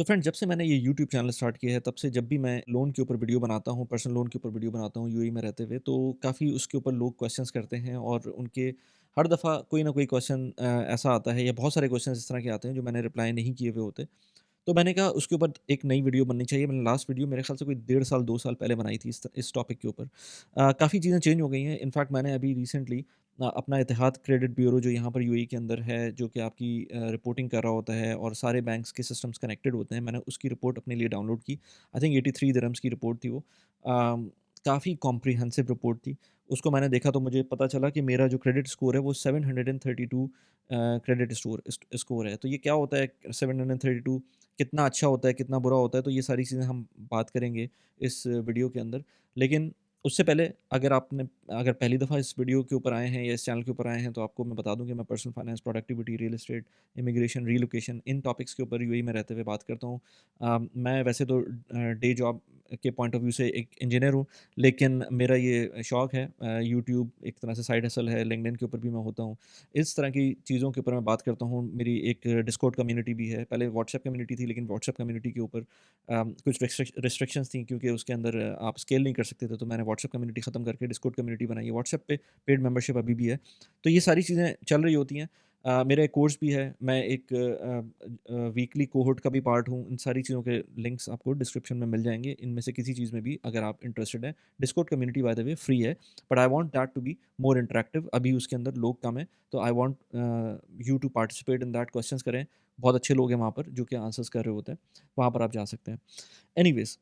So friend, जब से मैंने ये यूट्यूब चैनल स्टार्ट किया है, तब से जब भी मैं लोन के ऊपर वीडियो बनाता हूँ, पर्सनल लोन के ऊपर वीडियो बनाता हूँ यूएई में रहते हुए, तो काफ़ी उसके ऊपर लोग क्वेश्चंस करते हैं और उनके हर दफ़ा कोई ना कोई क्वेश्चन ऐसा आता है या बहुत सारे क्वेश्चंस इस तरह के आते हैं जो मैंने रिप्लाई नहीं किए हुए होते। तो मैंने कहा उसके ऊपर एक नई वीडियो बननी चाहिए। मैंने लास्ट वीडियो मेरे ख़्याल से कोई डेढ़ साल 2 साल पहले बनाई थी इस टॉपिक के ऊपर। काफ़ी चीज़ें चेंज हो गई हैं। इनफैक्ट मैंने अभी रिसेंटली अपना इतिहाद क्रेडिट ब्यूरो जो यहाँ पर यूएई के अंदर है, जो कि आपकी रिपोर्टिंग कर रहा होता है और सारे बैंक्स के सिस्टम्स कनेक्टेड होते हैं, मैंने उसकी रिपोर्ट अपने लिए डाउनलोड की। आई थिंक 83 दिरहम्स की रिपोर्ट थी वो। काफ़ी कॉम्प्रिहेंसिव रिपोर्ट थी। उसको मैंने देखा तो मुझे पता चला कि मेरा जो क्रेडिट स्कोर है वो 732 क्रेडिट स्कोर है। तो ये क्या होता है 732, कितना अच्छा होता है, कितना बुरा होता है, तो ये सारी चीज़ें हम बात करेंगे इस वीडियो के अंदर। लेकिन उससे पहले अगर पहली दफ़ा इस वीडियो के ऊपर आए हैं या इस चैनल के ऊपर आए हैं, तो आपको मैं बता दूँ कि मैं personal finance, productivity, real estate, immigration, relocation in topics के ऊपर यूएई में रहते हुए बात करता हूँ। मैं वैसे तो डे जॉब के पॉइंट ऑफ व्यू से एक इंजीनियर हूँ, लेकिन मेरा ये शौक है। यूट्यूब एक तरह से साइड हसल है, लिंक्डइन के ऊपर भी मैं होता हूँ। इस तरह की चीज़ों के ऊपर मैं बात करता हूँ। मेरी एक डिस्कॉर्ड कम्युनिटी भी है। पहले व्हाट्सएप कम्युनिटी थी, लेकिन व्हाट्सएप कम्युनिटी के ऊपर कुछ रिस्ट्रिक्शंस थी, क्योंकि उसके अंदर आप स्केल नहीं कर सकते थे। तो मैंने व्हाट्सएप कम्युनिटी ख़त्म करके डिस्कॉर्ड कम्युनिटी बनाई है। व्हाट्सएप पे पेड मेंबरशिप अभी भी है। तो ये सारी चीज़ें चल रही होती हैं। मेरा एक कोर्स भी है। मैं एक वीकली कोहोर्ट का भी पार्ट हूँ। इन सारी चीज़ों के लिंक्स आपको डिस्क्रिप्शन में मिल जाएँगे। इनमें से किसी चीज़ में भी अगर आप इंटरेस्टेड हैं। Discord community by the way free है, but I want that to be more interactive. अभी उसके अंदर लोग कम हैं, तो I want you to participate in that. Questions करें। बहुत अच्छे लोग हैं वहाँ पर जो कि आंसर्स कर रहे होते हैं। वहाँ पर आप जा सकते हैं। एनीवेज़,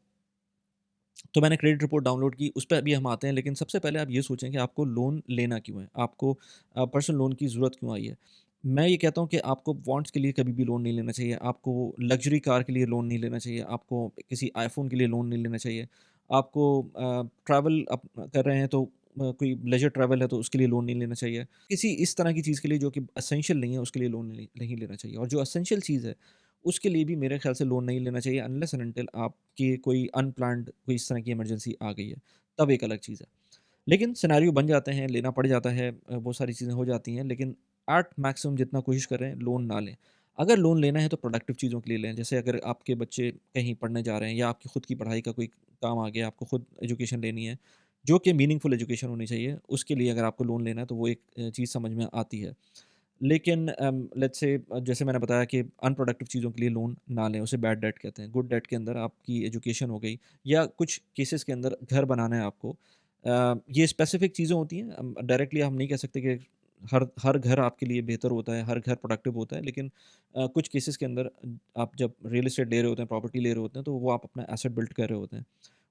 तो मैंने क्रेडिट रिपोर्ट डाउनलोड की, उस पे अभी हम आते हैं। लेकिन सबसे पहले आप ये सोचें कि आपको लोन लेना क्यों है? आपको पर्सनल लोन की ज़रूरत क्यों आई है? मैं ये कहता हूँ कि आपको वांट्स के लिए कभी भी लोन नहीं लेना चाहिए, आपको लग्ज़री कार के लिए लोन नहीं लेना चाहिए, आपको किसी आईफ़ोन के लिए लोन नहीं लेना चाहिए, आपको ट्रैवल अप कर रहे हैं तो कोई लेज़र ट्रैवल है तो उसके लिए लोन नहीं लेना चाहिए। किसी इस तरह की चीज़ के लिए जो कि एसेंशियल नहीं है, उसके लिए लोन नहीं नहीं लेना चाहिए। और जो एसेंशियल चीज़ है, उसके लिए भी मेरे ख़्याल से लोन नहीं लेना चाहिए, अनलेस एंड अनटिल आपकी कोई अनप्लान्ड कोई इस तरह की इमरजेंसी आ गई है, तब एक अलग चीज़ है। लेकिन सिनेरियो बन जाते हैं, लेना पड़ जाता है, वो सारी चीज़ें हो जाती हैं, लेकिन एट मैक्सिमम जितना कोशिश करें लोन ना लें। अगर लोन लेना है तो प्रोडक्टिव चीज़ों के लिए लें, जैसे अगर आपके बच्चे कहीं पढ़ने जा रहे हैं या आपकी खुद की पढ़ाई का कोई काम आ गया, आपको खुद एजुकेशन लेनी है, जो कि मीनिंगफुल एजुकेशन होनी चाहिए, उसके लिए अगर आपको लोन लेना है तो वो एक चीज़ समझ में आती है। लेकिन लेट्स से जैसे मैंने बताया कि अनप्रोडक्टिव चीज़ों के लिए लोन ना लें, उसे बैड डेट कहते हैं। गुड डेट के अंदर आपकी एजुकेशन हो गई या कुछ केसेस के अंदर घर बनाना है आपको। ये स्पेसिफिक चीज़ें होती हैं, डायरेक्टली हम नहीं कह सकते कि हर हर घर आपके लिए बेहतर होता है, हर घर प्रोडक्टिव होता है। लेकिन कुछ केसेस के अंदर आप जब रियल एस्टेट ले रहे होते हैं, प्रॉपर्टी ले रहे होते हैं, तो वो आप अपना एसेट बिल्ड कर रहे होते हैं।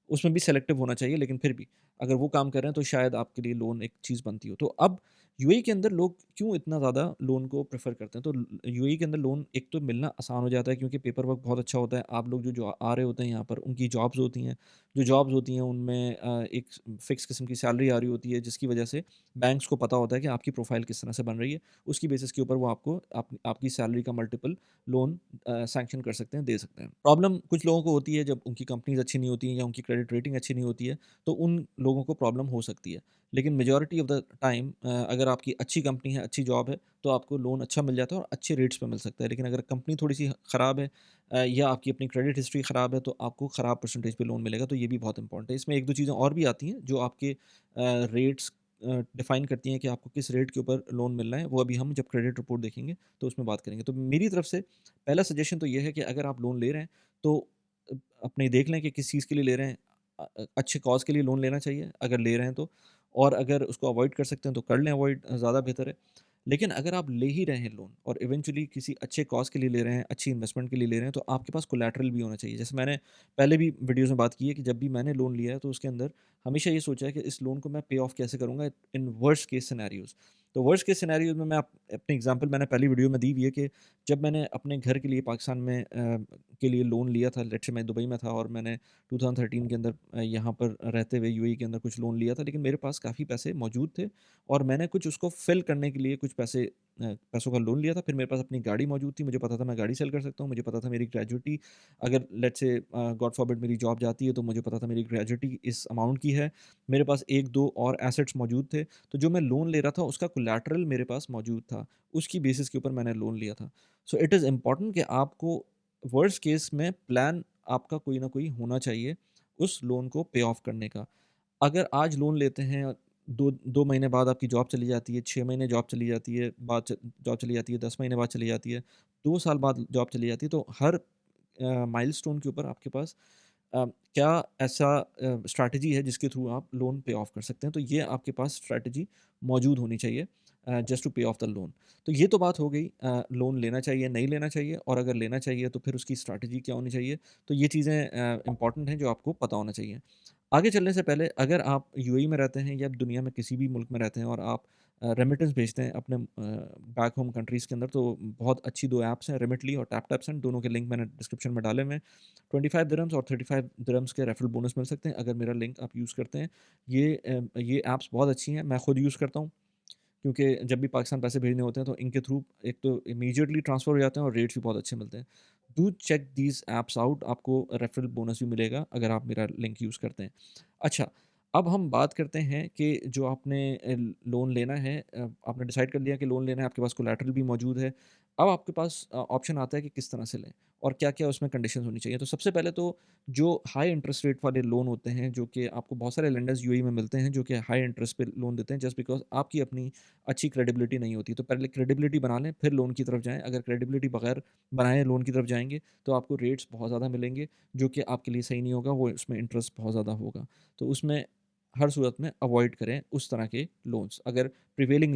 उसमें भी सेलेक्टिव होना चाहिए, लेकिन फिर भी अगर वो काम कर रहे हैं तो शायद आपके लिए लोन एक चीज़ बनती हो। तो अब यूएई के अंदर लोग क्यों इतना ज़्यादा लोन को प्रेफ़र करते हैं? तो यूएई के अंदर लोन एक तो मिलना आसान हो जाता है, क्योंकि पेपर वर्क बहुत अच्छा होता है। आप लोग जो आ रहे होते हैं यहाँ पर, उनकी जॉब्स होती हैं। जो जॉब्स होती हैं उनमें एक फ़िक्स किस्म की सैलरी आ रही होती है, जिसकी वजह से बैंक्स को पता होता है कि आपकी प्रोफ़ाइल किस तरह से बन रही है। उसकी बेसिस के ऊपर वो आपको आपकी सैलरी का मल्टीपल लोन सैंक्शन कर सकते हैं, दे सकते हैं। प्रॉब्लम कुछ लोगों को होती है जब उनकी कंपनीज़ अच्छी नहीं होती हैं या उनकी क्रेडिट रेटिंग अच्छी नहीं होती है, तो उन लोगों को प्रॉब्लम हो सकती है। लेकिन मेजॉरिटी ऑफ द टाइम अगर आपकी अच्छी कंपनी है, अच्छी जॉब है, तो आपको लोन अच्छा मिल जाता है और अच्छे रेट्स पे मिल सकता है। लेकिन अगर कंपनी थोड़ी-सी ख़राब है या आपकी अपनी क्रेडिट हिस्ट्री ख़राब है, तो आपको ख़राब परसेंटेज पे लोन मिलेगा, तो ये भी बहुत इंपॉर्टेंट है। इसमें 1-2 चीज़ें और भी आती हैं जो आपके रेट्स डिफ़ाइन करती हैं कि आपको किस रेट के ऊपर लोन मिलना है। वो अभी हम जब क्रेडिट रिपोर्ट देखेंगे, तो उसमें बात करेंगे। तो मेरी तरफ से पहला सजेशन तो ये है कि अगर आप लोन ले रहे हैं, तो अ, अपने देख लें कि किस चीज़ के लिए ले रहे हैं। अच्छे कॉज़ के लिए लोन लेना चाहिए, अगर ले रहे हैं तो। और अगर उसको अवॉइड कर सकते हैं तो कर लें अवॉइड, ज़्यादा बेहतर है। लेकिन अगर आप ले ही रहे हैं लोन और इवेंचुअली किसी अच्छे कॉज़ के लिए ले रहे हैं, अच्छी इन्वेस्टमेंट के लिए ले रहे हैं, तो आपके पास कोलैटरल भी होना चाहिए। जैसे मैंने पहले भी वीडियोज़ में बात की है कि जब भी मैंने लोन लिया है, तो उसके अंदर हमेशा ये सोचा है कि इस लोन को मैं पे ऑफ कैसे करूँगा इन वर्स्ट केस सिनेरियोज़। तो वर्स्ट केस सिनेरियोज़ में मैं अपनी एग्ज़ाम्पल मैंने पहली वीडियो में दी हुई है कि जब मैंने अपने घर के लिए पाकिस्तान में के लिए लोन लिया था, लेट्स से मैं दुबई में था और मैंने 2013 के अंदर यहाँ पर रहते हुए यूएई के अंदर कुछ लोन लिया था, लेकिन मेरे पास काफ़ी पैसे मौजूद थे और मैंने कुछ उसको फ़िल करने के लिए कुछ पैसों का लोन लिया था। फिर मेरे पास अपनी गाड़ी मौजूद थी, मुझे पता था मैं गाड़ी सेल कर सकता हूँ, मुझे पता था मेरी ग्रेजुइटी अगर लेट्स से गॉड फॉरबिड मेरी जॉब जाती है, तो मुझे पता था मेरी ग्रेजुइटी इस अमाउंट की है। मेरे पास 1-2 और एसेट्स मौजूद थे, तो जो मैं लोन ले रहा था उसका कोलैटरल मेरे पास मौजूद था, उसकी बेसिस के ऊपर मैंने लोन लिया था। सो इट इज़ इम्पोर्टेंट कि आपको वर्स्ट केस में प्लान आपका कोई ना कोई होना चाहिए उस लोन को पे ऑफ करने का। अगर आज लोन लेते हैं, 2 महीने बाद आपकी जॉब चली जाती है, 6 महीने जॉब चली जाती है, जॉब चली जाती है, 10 महीने बाद चली जाती है, 2 साल बाद जॉब चली जाती है, तो हर माइलस्टोन के ऊपर आपके पास क्या ऐसा स्ट्रैटेजी है जिसके थ्रू आप लोन पे ऑफ कर सकते हैं? तो ये आपके पास स्ट्रैटेजी मौजूद होनी चाहिए जस्ट टू पे ऑफ द लोन। तो ये तो बात हो गई लोन लेना चाहिए, नहीं लेना चाहिए, और अगर लेना चाहिए तो फिर उसकी स्ट्रैटेजी क्या होनी चाहिए। तो ये चीज़ें इम्पोर्टेंट हैं जो आपको पता होना चाहिए। आगे चलने से पहले अगर आप यूएई में रहते हैं या दुनिया में किसी भी मुल्क में रहते हैं और आप रेमिटेंस भेजते हैं अपने बैक होम कंट्रीज़ के अंदर, तो बहुत अच्छी 2 ऐप्स हैं, रेमिटली और टैपटैपसेंड, दोनों के लिंक मैंने डिस्क्रिप्शन में डाले हुए हैं। 25 दिरहम्स और 35 दिरहम्स के रेफरल बोनस मिल सकते हैं अगर मेरा लिंक आप यूज़ करते हैं। ये ऐप्स बहुत अच्छी हैं, मैं खुद यूज़ करता हूँ। क्योंकि जब भी पाकिस्तान पैसे भेजने होते हैं तो इनके थ्रू एक तो इमीडिएटली ट्रांसफ़र हो जाते हैं और रेट्स भी बहुत अच्छे मिलते हैं। Do check these apps out, आपको रेफरल बोनस भी मिलेगा अगर आप मेरा लिंक यूज़ करते हैं। अच्छा, अब हम बात करते हैं कि जो आपने लोन लेना है, आपने डिसाइड कर लिया कि लोन लेना है, आपके पास कोलैटरल भी मौजूद है। अब आपके पास ऑप्शन आता है कि किस तरह से लें और क्या-क्या उसमें कंडीशंस होनी चाहिए। तो सबसे पहले तो जो हाई इंटरेस्ट रेट वाले लोन होते हैं, जो कि आपको बहुत सारे लेंडर्स यूएई में मिलते हैं, जो कि हाई इंटरेस्ट पे लोन देते हैं जस्ट बिकॉज़ आपकी अपनी अच्छी क्रेडिबिलिटी नहीं होती। तो पहले क्रेडिबिलिटी बना लें, फिर लोन की तरफ जाएँ। अगर क्रेडिबिलिटी बगैर बनाए लोन की तरफ जाएँगे, तो आपको रेट्स बहुत ज़्यादा मिलेंगे, जो कि आपके लिए सही नहीं होगा, वो उसमें इंटरेस्ट बहुत ज़्यादा होगा। तो उसमें हर सूरत में अवॉइड करें उस तरह के लोन्स। अगर प्रिवेलिंग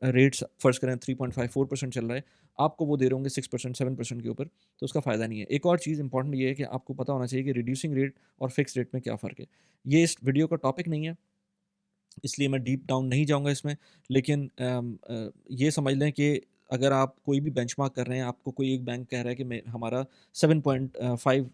रेट्स फ़र्ज़ करें 3.54% चल रहा है, आपको वो दे रहे होंगे 6% 7% के ऊपर, तो उसका फ़ायदा नहीं है। एक और चीज़ इम्पोर्टेंट ये है कि आपको पता होना चाहिए कि रिड्यूसिंग रेट और फिक्स्ड रेट में क्या फ़र्क है। ये इस वीडियो का टॉपिक नहीं है, इसलिए मैं डीप डाउन नहीं जाऊँगा इसमें, लेकिन ये समझ लें कि अगर आप कोई भी बेंचमार्क कर रहे हैं, आपको कोई एक बैंक कह रहा है कि मैं हमारा 7.5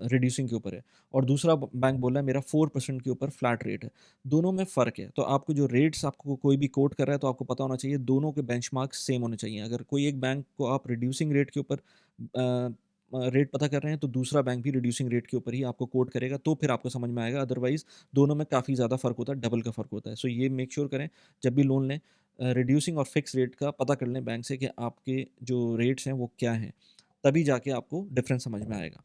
रिड्यूसिंग के ऊपर है और दूसरा ब बैंक बोल रहा है मेरा 4% के ऊपर फ्लैट रेट है। दोनों में फ़र्क है, तो आपको जो रेट्स आपको कोई भी कोट कर रहा है, तो आपको पता होना चाहिए दोनों के बेंचमार्क सेम होने चाहिए। अगर कोई एक बैंक को आप रिड्यूसिंग रेट के ऊपर रेट पता कर रहे हैं, तो दूसरा बैंक भी रिड्यूसिंग रेट के ऊपर ही आपको कोट करेगा, तो फिर आपको समझ में आएगा, अदरवाइज़ दोनों में काफ़ी ज़्यादा फ़र्क होता है, डबल का फ़र्क होता है। सो ये मेक श्योर करें जब भी लोन लें, रिड्यूसिंग और फिक्स रेट का पता कर लें बैंक से कि आपके जो रेट्स हैं वो क्या हैं, तभी जाके आपको डिफ़रेंस समझ में आएगा।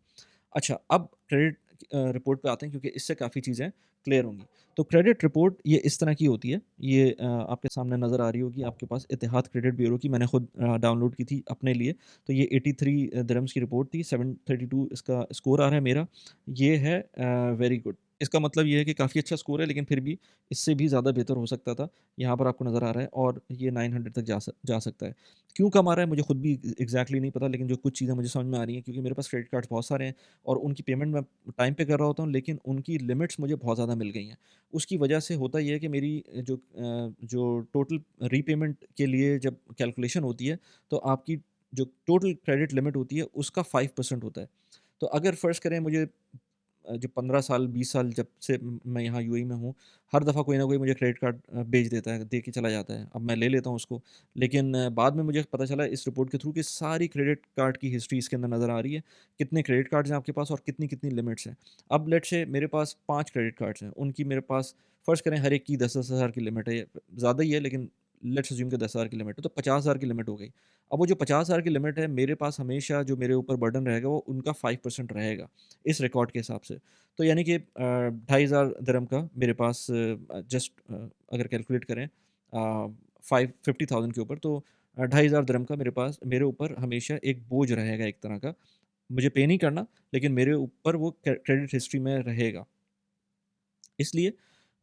अच्छा, अब क्रेडिट रिपोर्ट पे आते हैं क्योंकि इससे काफ़ी चीज़ें क्लियर होंगी। तो क्रेडिट रिपोर्ट ये इस तरह की होती है, ये आपके सामने नज़र आ रही होगी आपके पास, इत्तेहाद क्रेडिट ब्यूरो की, मैंने खुद डाउनलोड की थी अपने लिए। तो ये 83 दिरहम्स की रिपोर्ट थी, 732 इसका स्कोर आ रहा है मेरा। ये है वेरी गुड। इसका मतलब ये है कि काफ़ी अच्छा स्कोर है, लेकिन फिर भी इससे भी ज़्यादा बेहतर हो सकता था। यहाँ पर आपको नज़र आ रहा है और ये 900 तक जा सकता है। क्यों कम आ रहा है मुझे खुद भी एग्ज़ैक्टली नहीं पता, लेकिन जो कुछ चीज़ें मुझे समझ में आ रही हैं, क्योंकि मेरे पास क्रेडिट कार्ड्स बहुत सारे हैं और उनकी पेमेंट मैं टाइम पे कर रहा होता हूँ, लेकिन उनकी लिमिट्स मुझे बहुत ज़्यादा मिल गई हैं। उसकी वजह से होता ये है कि मेरी जो टोटल रीपेमेंट के लिए जब कैलकुलेशन होती है, तो आपकी जो टोटल क्रेडिट लिमिट होती है, उसका 5% होता है। तो अगर फ़र्ज़ करें मुझे जो 15 साल, 20 साल जब से मैं यहाँ यूएई में हूँ, हर दफ़ा कोई ना कोई मुझे क्रेडिट कार्ड बेच देता है, दे के चला जाता है। अब मैं ले लेता हूँ उसको, लेकिन बाद में मुझे पता चला इस रिपोर्ट के थ्रू कि सारी क्रेडिट कार्ड की हिस्ट्री इसके अंदर नज़र आ रही है। कितने क्रेडिट कार्ड्स हैं आपके पास और कितनी-कितनी लिमिट्स हैं। अब लेट्स से मेरे पास 5 क्रेडिट कार्ड्स हैं, उनकी मेरे पास फ़र्ज़ करें हर एक की 10-10 हज़ार की लिमिट है, ज़्यादा ही है, लेकिन लेट्स अज़्यूम कि 10,000 की लिमिट है, तो 50,000 की लिमिट हो गई। अब वो जो 50,000 की लिमिट है, मेरे पास हमेशा जो मेरे ऊपर बर्डन रहेगा, वो उनका 5% रहेगा, इस रिकॉर्ड के हिसाब से। तो यानी कि 2,500 दिरहम का मेरे पास जस्ट अगर कैलकुलेट करें 50,000 के ऊपर, तो 2,500 दिरहम का मेरे ऊपर हमेशा एक बोझ रहेगा एक तरह का। मुझे पे नहीं करना, लेकिन मेरे ऊपर वो क्रेडिट हिस्ट्री में रहेगा। इसलिए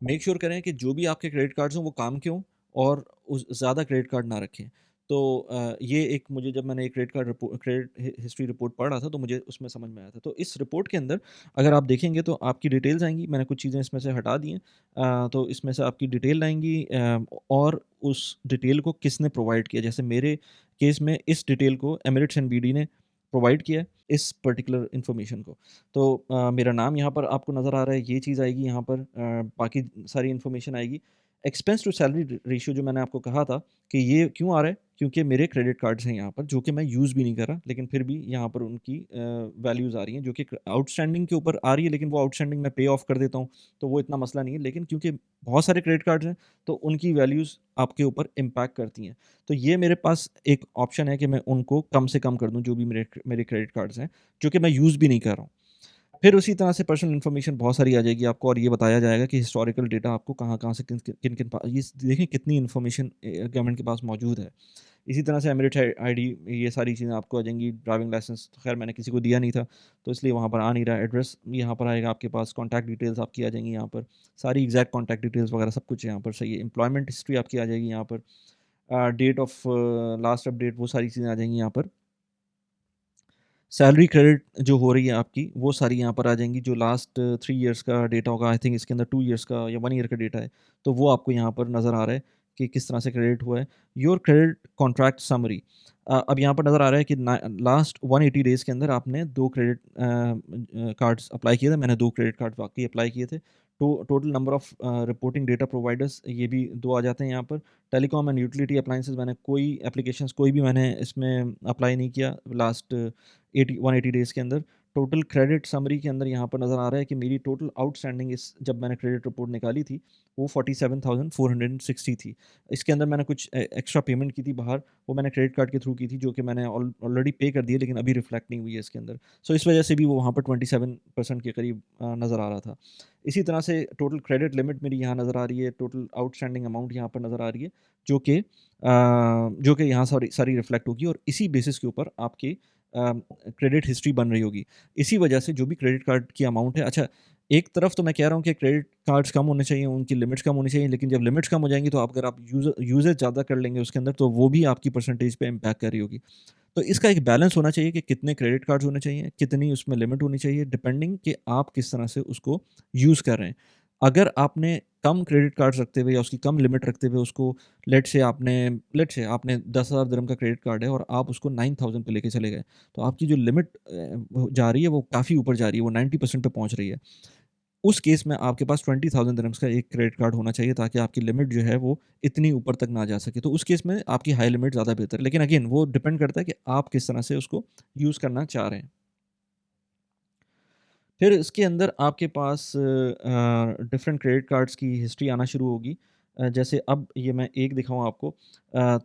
मेक श्योर करें कि जो भी आपके क्रेडिट कार्ड्स हों वो काम के हों और उस ज़्यादा क्रेडिट कार्ड ना रखें। तो ये एक मुझे जब मैंने क्रेडिट हिस्ट्री रिपोर्ट पढ़ रहा था तो मुझे उसमें समझ में आया था। तो इस रिपोर्ट के अंदर अगर आप देखेंगे तो आपकी डिटेल्स आएँगी, मैंने कुछ चीज़ें इसमें से हटा दी हैं। तो इसमें से आपकी डिटेल आएँगी और उस डिटेल को किसने प्रोवाइड किया। जैसे मेरे केस में इस डिटेल को एमिरेट्स एंड बीडी ने प्रोवाइड किया है, इस पर्टिकुलर इन्फॉर्मेशन को। तो मेरा नाम यहाँ पर आपको नज़र आ रहा है, ये चीज़ आएगी यहाँ पर, बाकी सारी इन्फॉर्मेशन आएगी। एक्सपेंस टू सैलरी रेशियो जो मैंने आपको कहा था कि ये क्यों आ रहा है? क्योंकि मेरे क्रेडिट कार्ड्स हैं यहाँ पर जो कि मैं यूज़ भी नहीं कर रहा, लेकिन फिर भी यहाँ पर उनकी वैल्यूज़ आ रही हैं जो कि आउटस्टैंडिंग के ऊपर आ रही है, लेकिन वो आउटस्टैंडिंग मैं पे ऑफ कर देता हूँ, तो वो इतना मसला नहीं है। लेकिन क्योंकि बहुत सारे क्रेडिट कार्ड्स हैं, तो उनकी वैल्यूज़ आपके ऊपर इम्पैक्ट करती हैं। तो ये मेरे पास एक ऑप्शन है कि मैं उनको कम से कम कर दूँ, जो भी मेरे मेरे क्रेडिट कार्ड्स हैं, जो कि मैं यूज़ भी नहीं कर रहा हूँ। फिर उसी तरह से पर्सनल इन्फॉर्मेशन बहुत सारी आ जाएगी आपको और ये बताया जाएगा कि हिस्टोरिकल डेटा आपको कहाँ-कहाँ से किन-किन पा ये देखें कितनी इन्फॉर्मेशन गवर्नमेंट के पास मौजूद है। इसी तरह से एमिरेट आईडी ये सारी चीज़ें आपको आ जाएँगी, ड्राइविंग लाइसेंस तो ख़ैर मैंने किसी को दिया नहीं था, तो इसलिए वहाँ पर आ नहीं रहा है। एड्रेस यहाँ पर आएगा आपके पास, कॉन्टैक्ट डिटेल्स आपकी आ जाएँगी यहाँ पर, सारी एग्ज़ैक्ट कॉन्टैक्ट डिटेल्स वगैरह सब कुछ यहाँ पर सही है। एम्प्लॉयमेंट हिस्ट्री आपकी आ जाएगी यहाँ पर, डेट ऑफ लास्ट अपडेट वो सारी चीज़ें आ जाएँगी यहाँ पर। सैलरी क्रेडिट जो हो रही है आपकी, वो सारी यहाँ पर आ जाएँगी, जो लास्ट 3 इयर्स का डेटा होगा, आई थिंक इसके अंदर 2 इयर्स का या 1 ईयर का डेटा है, तो वो आपको यहाँ पर नज़र आ रहा है कि किस तरह से क्रेडिट हुआ है। योर क्रेडिट कॉन्ट्रैक्ट समरी अब यहाँ पर नज़र आ रहा है कि ना लास्ट 180 डेज़ के अंदर आपने 2 क्रेडिट कार्ड्स अप्लाई किए थे, मैंने 2 क्रेडिट कार्ड वाक़ई अप्लाई किए थे। Total number of reporting data providers ये भी 2 आ जाते हैं यहाँ पर। टेलीकॉम एंड यूटिलिटी अप्लायंसेस मैंने कोई एप्लीकेशंस कोई भी मैंने इसमें अप्लाई नहीं किया लास्ट 180 डेज़ के अंदर। टोटल क्रेडिट समरी के अंदर यहाँ पर नज़र आ रहा है कि मेरी टोटल आउटस्टैंडिंग इस जब मैंने क्रेडिट रिपोर्ट निकाली थी, वो 47,460 थी। इसके अंदर मैंने कुछ एक्स्ट्रा पेमेंट की थी बाहर, वो मैंने क्रेडिट कार्ड के थ्रू की थी, जो कि मैंने ऑलरेडी पे कर दी है, लेकिन अभी रिफ्लेक्ट नहीं हुई है इसके अंदर। सो इस वजह से भी वो वहाँ पर 27% के करीब नज़र आ रहा था। इसी तरह से टोटल क्रेडिट लिमिट मेरी यहाँ नज़र आ रही है, टोटल आउटस्टैंडिंग अमाउंट यहाँ पर नज़र आ रही है, जो कि यहाँ सारी सारी रिफ्लेक्ट होगी और इसी बेसिस के ऊपर आपकी क्रेडिट हिस्ट्री बन रही होगी। इसी वजह से जो भी क्रेडिट कार्ड की अमाउंट है अच्छा, एक तरफ तो मैं कह रहा हूँ कि क्रेडिट कार्ड्स कम होने चाहिए, उनकी लिमिट्स कम होनी चाहिए, लेकिन जब लिमिट्स कम हो जाएँगी तो अगर आप यूज़ेज ज़्यादा कर लेंगे उसके अंदर, तो वो भी आपकी परसेंटेज पे इम्पैक्ट कर रही होगी। तो इसका एक बैलेंस होना चाहिए कि कितने क्रेडिट कार्ड्स होने चाहिए, कितनी उसमें लिमिट होनी चाहिए, डिपेंडिंग कि आप किस तरह से उसको यूज़ कर रहे हैं। अगर आपने कम क्रेडिट कार्ड्स रखते हुए या उसकी कम लिमिट रखते हुए उसको लेट्स से आपने 10,000 दिरहम का क्रेडिट कार्ड है और आप उसको 9,000 पे लेके चले गए, तो आपकी जो लिमिट जा रही है वो काफ़ी ऊपर जा रही है, वो 90% पे पहुँच रही है। उस केस में आपके पास 20,000 दिरहम्स का एक क्रेडिट कार्ड होना चाहिए ताकि आपकी लिमिट जो है वो इतनी ऊपर तक ना जा सके। तो उस केस में आपकी हाई लिमिट ज़्यादा बेहतर है। लेकिन अगेन वो डिपेंड करता है कि आप किस तरह से उसको यूज़ करना चाह रहे हैं। फिर इसके अंदर आपके पास डिफरेंट क्रेडिट कार्ड्स की हिस्ट्री आना शुरू होगी। जैसे अब ये मैं एक दिखाऊँ आपको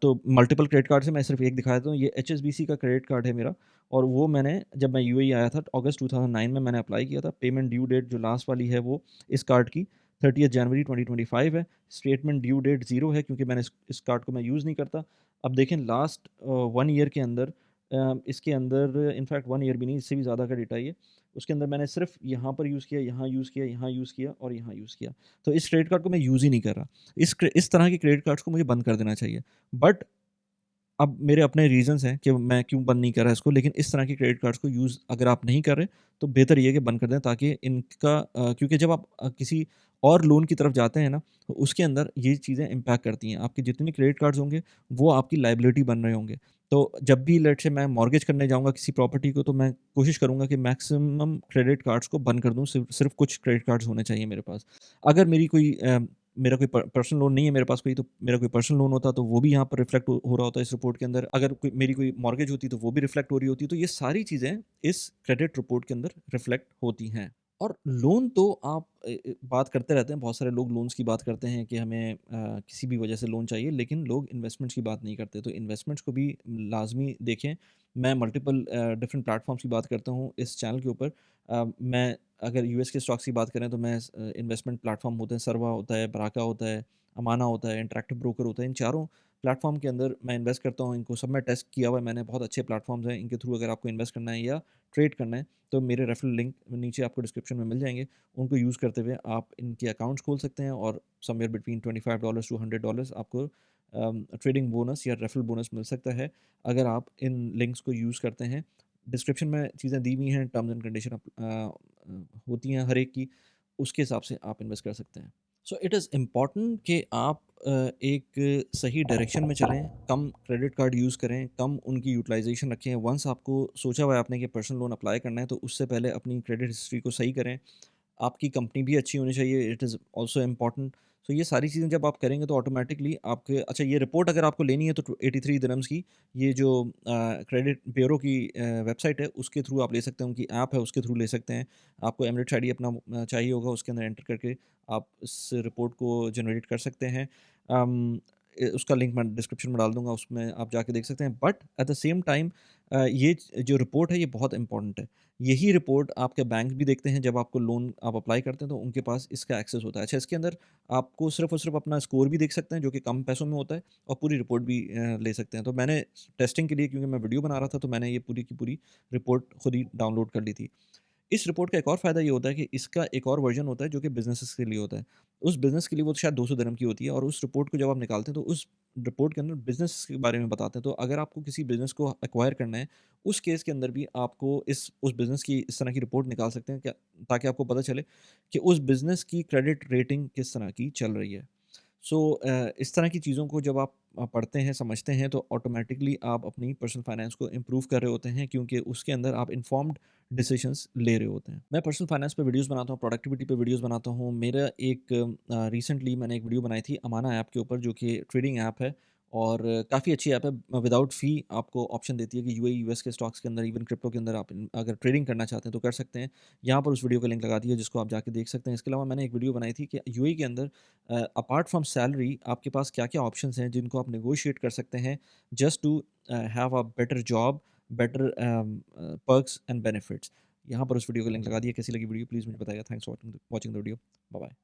तो मल्टीपल क्रेडिट कार्ड्स है, मैं सिर्फ़ एक दिखा देता हूँ। ये एचएसबीसी का क्रेडिट कार्ड है मेरा और वो मैंने जब मैं यूएई आया था अगस्त 2009 में मैंने अप्लाई किया था। पेमेंट ड्यू डेट जो लास्ट वाली है वो इस कार्ड की 30th जनवरी 2025 है। स्टेटमेंट ड्यू डेट 0 है क्योंकि मैंने इस कार्ड को मैं यूज़ नहीं करता। अब देखें लास्ट 1 ईयर के अंदर इसके अंदर इनफैक्ट 1 ईयर भी नहीं, इससे भी ज़्यादा का डेटा है ये। उसके अंदर मैंने सिर्फ़ यहाँ पर यूज़ किया, यहाँ यूज़ किया, यहाँ यूज़ किया और यहाँ यूज़ किया। तो इस क्रेडिट कार्ड को मैं यूज़ ही नहीं कर रहा। इस तरह के क्रेडिट कार्ड्स को मुझे बंद कर देना चाहिए। बट अब मेरे अपने रीज़न्स हैं कि मैं क्यों बंद नहीं कर रहा इसको, लेकिन इस तरह के क्रेडिट कार्ड्स को यूज़ अगर आप नहीं कर रहे, तो बेहतर ये है कि बंद कर दें ताकि इनका क्योंकि जब आप किसी और लोन की तरफ जाते हैं ना, तो उसके अंदर ये चीज़ें इम्पैक्ट करती हैं। आपके जितने क्रेडिट कार्ड्स होंगे, वो आपकी लायबिलिटी बन रहे होंगे। तो जब भी लेट्स से मैं मॉर्गेज करने जाऊँगा किसी प्रॉपर्टी को, तो मैं कोशिश करूँगा कि मैक्सिमम क्रेडिट कार्ड्स को बंद कर दूँ, सिर्फ़ कुछ क्रेडिट कार्ड्स होने चाहिए मेरे पास। अगर मेरा कोई पर्सनल लोन नहीं है मेरे पास कोई, तो मेरा कोई पर्सनल लोन होता तो वो भी यहाँ पर रिफ्लेक्ट हो रहा होता है इस रिपोर्ट के अंदर। अगर मेरी कोई मॉर्गेज होती तो वो भी रिफ्लेक्ट हो रही होती। तो ये सारी चीज़ें इस क्रेडिट रिपोर्ट के अंदर रिफ्लेक्ट होती हैं। और लोन तो आप बात करते रहते हैं, बहुत सारे लोग लोन्स की बात करते हैं कि हमें किसी भी वजह से लोन चाहिए, लेकिन लोग इन्वेस्टमेंट्स की बात नहीं करते। तो इन्वेस्टमेंट्स को भी लाज़मी देखें। मैं मल्टीपल डिफरेंट प्लेटफ़ॉर्म्स की बात करता हूँ इस चैनल के ऊपर। मैं अगर यूएस के स्टॉक्स की बात करें तो मैं इन्वेस्टमेंट प्लेटफ़ॉर्म होते हैं, सर्वा होता है, बराका होता है, अमाना होता है, इंटरैक्टिव ब्रोकर होता है। इन चारों प्लेटफ़ॉर्म के अंदर मैं इन्वेस्ट करता हूँ। इनको सब मैं टेस्ट किया हुआ है मैंने, बहुत अच्छे प्लेटफ़ॉर्म्स हैं। इनके थ्रू अगर आपको इन्वेस्ट करना है या ट्रेड करना है, तो मेरे रेफरल लिंक नीचे आपको डिस्क्रिप्शन में मिल जाएँगे। उनको यूज़ करते हुए आप इनके अकाउंट्स खोल सकते हैं और समवेयर बिटवीन $25 टू $100 आपको ट्रेडिंग बोनस या रेफरल बोनस मिल सकता है, अगर आप इन लिंक्स को यूज़ करते हैं। डिस्क्रिप्शन में चीज़ें दी हुई हैं, टर्म्स एंड कंडीशन होती हैं हर एक की, उसके हिसाब से आप इन्वेस्ट कर सकते हैं। सो इट इज़ इम्पॉर्टेंट कि आप एक सही डायरेक्शन में चलें, कम क्रेडिट कार्ड यूज़ करें, कम उनकी यूटिलाइज़ेशन रखें। वंस आपको सोचा हुआ है आपने कि पर्सनल लोन अप्लाई करना है, तो उससे पहले अपनी क्रेडिट हिस्ट्री को सही करें। आपकी कंपनी भी अच्छी होनी चाहिए, इट इज़ ऑल्सो इम्पॉर्टेंट। सो ये सारी चीज़ें जब आप करेंगे तो ऑटोमैटिकली आपके अच्छा ये रिपोर्ट अगर आपको लेनी है तो 83 दिरहम्स की ये जो क्रेडिट ब्यूरो की वेबसाइट है उसके थ्रू आप ले सकते हैं, उनकी ऐप है उसके थ्रू ले सकते हैं। आपको एमिरेट्स आईडी अपना चाहिए होगा उसके अंदर एंटर करके आप इस रिपोर्ट को जनरेट कर सकते हैं। उसका लिंक मैं डिस्क्रिप्शन में डाल दूँगा उसमें आप जाके देख सकते हैं। But at the same time ये जो रिपोर्ट है ये बहुत इंपॉर्टेंट है। यही रिपोर्ट आपके बैंक भी देखते हैं जब आपको लोन आप अप्लाई करते हैं तो उनके पास इसका एक्सेस होता है। अच्छा इसके अंदर आपको सिर्फ़ और सिर्फ़ अपना स्कोर भी देख सकते हैं जो कि कम पैसों में होता है और पूरी रिपोर्ट भी ले सकते हैं। तो मैंने टेस्टिंग के लिए क्योंकि मैं वीडियो बना रहा था तो मैंने ये पूरी की पूरी रिपोर्ट खुद ही डाउनलोड कर ली थी। इस रिपोर्ट का एक और फ़ायदा ये होता है कि इसका एक और वर्ज़न होता है जो कि बिज़नेसेस के लिए होता है। उस बिज़नेस के लिए वो शायद 200 दिरहम की होती है और उस रिपोर्ट को जब आप निकालते हैं तो उस रिपोर्ट के अंदर बिज़नेस के बारे में बताते हैं। तो अगर आपको किसी बिज़नेस को एक्वायर करना है, उस केस के अंदर भी आपको इस उस बिज़नेस की इस तरह की रिपोर्ट निकाल सकते हैं क्या ताकि आपको पता चले कि उस बिज़नेस की क्रेडिट रेटिंग किस तरह की चल रही है। सो इस तरह की चीज़ों को जब आप पढ़ते हैं, समझते हैं तो ऑटोमैटिकली आप अपनी पर्सनल फाइनेंस को इम्प्रूव कर रहे होते हैं क्योंकि उसके अंदर आप इन्फॉर्म्ड डिसीजंस ले रहे होते हैं। मैं पर्सनल फाइनेंस पे वीडियोज़ बनाता हूँ, प्रोडक्टिविटी पे वीडियोज़ बनाता हूँ। मेरा एक रिसेंटली मैंने एक वीडियो बनाई थी अमाना ऐप के ऊपर जो कि ट्रेडिंग ऐप है और काफ़ी अच्छी ऐप है। विदाउट फ़ी आपको ऑप्शन देती है कि यूएई, यूएस के स्टॉक्स के अंदर, इवन क्रिप्टो के अंदर आप अगर ट्रेडिंग करना चाहते हैं तो कर सकते हैं। यहाँ पर उस वीडियो का लिंक लगा दिया जिसको आप जाके देख सकते हैं। इसके अलावा मैंने एक वीडियो बनाई थी कि यूएई के अंदर अपार्ट फ्रॉम सैलरी आपके पास क्या-क्या ऑप्शंस हैं जिनको आप नेगोशिएट कर सकते हैं just to have a better job, better perks and benefits. यहाँ पर उस वीडियो का लिंक लगा दिया। कैसी लगी वीडियो प्लीज़ मुझे बताइएगा। Thanks for watching the video. Bye bye.